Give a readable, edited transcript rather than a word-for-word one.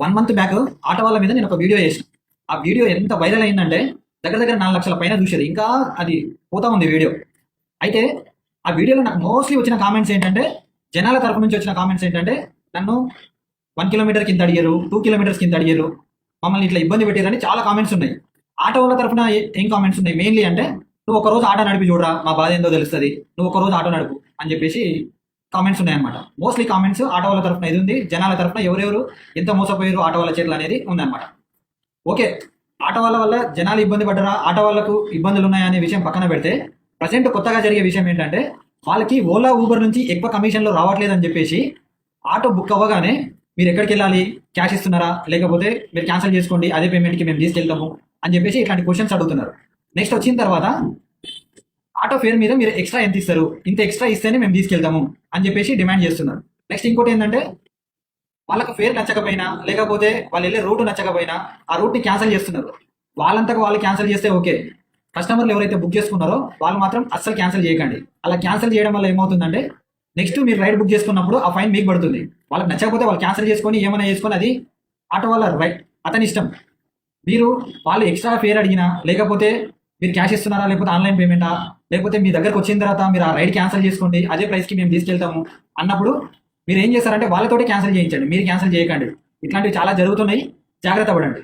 1 month back auto వాళ్ళ మీద నేను ఒక వీడియో చేసిన. ఆ వీడియో ఎంత వైరల్ అయిందంటే దగ్గర దగ్గర 4 లక్షల పైన చూసేది. ఇంకా అది పోతా ఉంది వీడియో. అయితే ఆ వీడియోలో నాకు మోస్ట్లీ వచ్చిన కామెంట్స్ ఏంటంటే, జనాల తరపు నుంచి వచ్చిన కామెంట్స్ ఏంటంటే, నన్ను 1 కిలోమీటర్ కింద అడిగారు, 2 కిలోమీటర్స్ కింద అడిగారు, మమ్మల్ని ఇట్లా ఇబ్బంది పెట్టారని చాలా కామెంట్స్ ఉన్నాయి. ఆటో వాళ్ళ తరఫున ఏం కామెంట్స్ ఉన్నాయి మెయిన్లీ అంటే, నువ్వు ఒక రోజు ఆటో నడిపి చూడరా, మా బాధ ఏందో తెలుస్తుంది, నువ్వు ఒక రోజు ఆటో నడుపు అని చెప్పేసి కామెంట్స్ ఉన్నాయన్నమాట. మోస్ట్లీ కామెంట్స్ ఆటో వాళ్ళ తరఫున ఇది ఉంది, జనాల తరఫున ఎవరెవరు ఎంత మోసపోయారు ఆటో వాళ్ళ చేతులు అనేది ఉందన్నమాట. ఓకే, ఆటో వాళ్ళ వల్ల జనాలు ఇబ్బంది పడ్డరా, ఆటో వాళ్ళకు ఇబ్బందులు ఉన్నాయనే విషయం పక్కన పెడితే, ప్రజెంట్ కొత్తగా జరిగే విషయం ఏంటంటే, వాళ్ళకి ఓలా ఊబర్ నుంచి ఎక్కువ కమిషన్లు రావట్లేదని చెప్పేసి ఆటో బుక్ అవ్వగానే మీరు ఎక్కడికి వెళ్ళాలి, క్యాష్ ఇస్తున్నారా, లేకపోతే మీరు క్యాన్సిల్ చేసుకోండి, అదే పేమెంట్కి మేము తీసుకెళ్తాము అని చెప్పేసి ఇట్లాంటి క్వశ్చన్స్ అడుగుతున్నారు. నెక్స్ట్ వచ్చిన తర్వాత ఆటో ఫేర్ మీద మీరు ఎక్స్ట్రా ఎంత ఇస్తారు, ఇంత ఎక్స్ట్రా ఇస్తేనే మేము తీసుకెళ్తాము అని చెప్పేసి డిమాండ్ చేస్తున్నారు. నెక్స్ట్ ఇంకోటి ఏంటంటే, వాళ్ళకి ఫేర్ నచ్చకపోయినా, లేకపోతే వాళ్ళు వెళ్ళే రూట్ నచ్చకపోయినా ఆ రూట్ని క్యాన్సిల్ చేస్తున్నారు. వాళ్ళంతకు వాళ్ళు క్యాన్సిల్ చేస్తే ఓకే, కస్టమర్లు ఎవరైతే బుక్ చేసుకున్నారో వాళ్ళు మాత్రం అస్సలు క్యాన్సిల్ చేయకండి. అలా క్యాన్సిల్ చేయడం వల్ల ఏమవుతుందంటే, నెక్స్ట్ మీరు రైడ్ బుక్ చేసుకున్నప్పుడు ఆ ఫైన్ మీకు పడుతుంది. వాళ్ళకి నచ్చకపోతే వాళ్ళు క్యాన్సిల్ చేసుకొని ఏమైనా చేసుకొని, అది ఆటో వాళ్ళ రైట్, అతని ఇష్టం. మీరు వాళ్ళు ఎక్స్ట్రా ఫేర్ అడిగినా, లేకపోతే మీరు క్యాష్ ఇస్తున్నారా, లేకపోతే ఆన్లైన్ పేమెంటా, లేకపోతే మీ దగ్గరకు వచ్చిన తర్వాత మీరు ఆ రైడ్ క్యాన్సిల్ చేసుకోండి, అదే ప్రైస్కి మేము తీసుకెళ్తాము అన్నప్పుడు మీరు ఏం చేస్తారంటే వాళ్ళతోటే క్యాన్సిల్ చేయించండి, మీరు క్యాన్సిల్ చేయకండి. ఇట్లాంటివి చాలా జరుగుతున్నాయి, జాగ్రత్త పడండి.